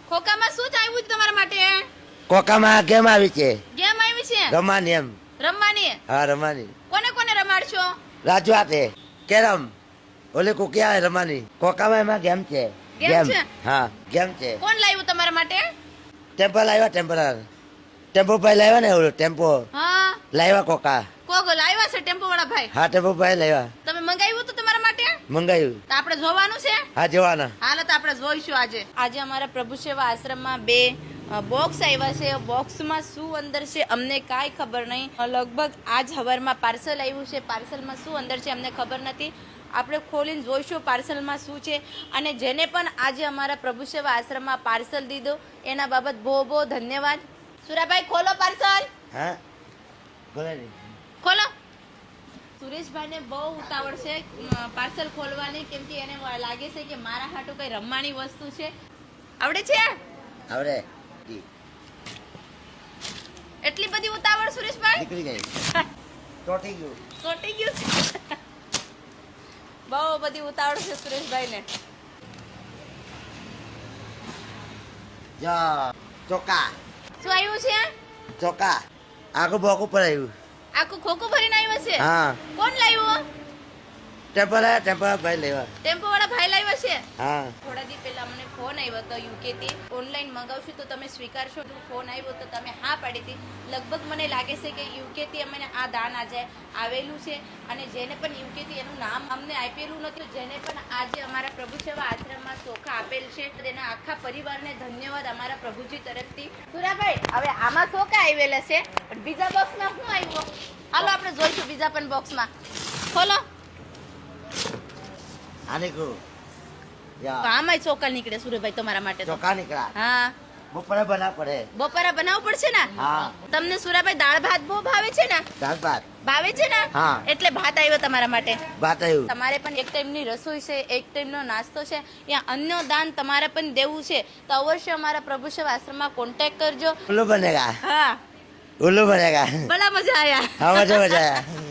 ખોખામાં શું જ આવ્યું છે તમારા માટે? કોકામાં ગેમ આવી છે, ગેમ આવી છે રમવાની એમ. રમવાની. હા રમવાની. કોને કોને રમાડશો? રાજુ હાથે કેરમ, ઓલે કોકી આવે રમવાની. કોકામાં એમાં ગેમ છે. ગેમ છે? હા ગેમ છે. કોણ લાવ્યું તમારા માટે? ટેમ્પો લાવ્યા, ટેમ્પો ભાઈ લાવ્યા ને, ઓલો ટેમ્પો હા લાવ્યા કોકા. કોક લાવ્યા છે ટેમ્પો વાળા ભાઈ. હા ટેમ્પો ભાઈ લાવ્યા. તમે મંગાવ્યું હતું તમારા માટે? મંગાવ્યું. તો આપણે જોવાનું છે. હા જવાના. હાલો તો આપણે જોઈશું આજે. આજે અમારા પ્રભુ સેવા આશ્રમમાં 2 બોક્સ આવ્યા છે. બોક્સમાં શું અંદર છે અમને કાંઈ ખબર નહીં. લગભગ આજ સવારમાં પાર્સલ આવ્યું છે. પાર્સલમાં શું અંદર છે અમને ખબર નથી. આપણે ખોલીને જોઈશું પાર્સલમાં શું છે. અને જેને પણ આજે અમારા પ્રભુ સેવા આશ્રમમાં પાર્સલ દીધું એના બાબત બહુ બહુ ધન્યવાદ. સુરાભાઈ ખોલો પાર્સલ. હા બોલે નહીં. ખોલો. સુરેશભાઈને બહુ ઉતાવળ છે પાર્સલ ખોલવાની, કેમ કે એને લાગે છે કે મારા હાટુ કઈ રમવાની વસ્તુ છે. આવડે છે? આવડે. એટલી બધી ઉતાવળ સુરેશભાઈ? નીકળી ગઈ. ચોટી ગયું. ચોટી ગયું છે. બહુ બધી ઉતાવળ છે સુરેશભાઈને. જા ચોકા. શું આવ્યું છે? ચોકા આખું બોક ઉપર આવ્યું. આખું ખોખું ભરીને આવ્યો છે? હા. કોણ લાવ્યું? ટેમ્પો લાવ્યા, ટેમ્પો ભાઈ લેવા. ટેમ્પો વાળા ભાઈ લાવ્યા છે? હા. થોડા દી પહેલા મને ફોન આવ્યો હતો યુકે થી. ઓનલાઈન મંગાવશું તો તમે સ્વીકારશો? ફોન આવ્યો તો તમે હા પાડી હતી. લગભગ મને લાગે છે કે યુકે થી અમને આ દાન આજે આવેલું છે. અને જેને પણ યુકે થી એનું નામ અમને આપેલું નથી, જેને પણ આજે અમારા પ્રભુ સેવા આશ્રમમાં ચોખા આપેલ છે, તેના આખા પરિવારને ધન્યવાદ અમારા પ્રભુજી તરફથી. સુરાભાઈ હવે આમાં ચોખા આવેલા છે, પણ બીજા બોક્સમાં શું આવ્યું? હાલો આપણે જોઈશું બીજા પણ બોક્સમાં. ખોલો. આને કો યા આમાંય ચોખા નીકળે સુરેશભાઈ તમારા માટે તો. ચોકા નીકળ્યા. હા બપોરે બના પડે. બપોરા બનાવવું પડશે ને? હા. તમને સુરાભાઈ દાળ ભાત બહુ ભાવે છે ને? દાળ ભાત ભાવે છે ને? હા. એટલે ભાત આવ્યો તમારા માટે. ભાત આવ્યું. તમારે પણ એક ટાઈમની રસોઈ છે, એક ટાઈમનો નાસ્તો છે, યા અન્ય દાન તમારે પણ દેવું છે તો અવશ્ય અમારા પ્રભુ સેવા આશ્રમમાં કોન્ટેક્ટ કરજો. ઉલ્લુ બનેગા. હા ઉલ્લુ બનેગા. બડા મજા આયા. હા મજા મજા આયા.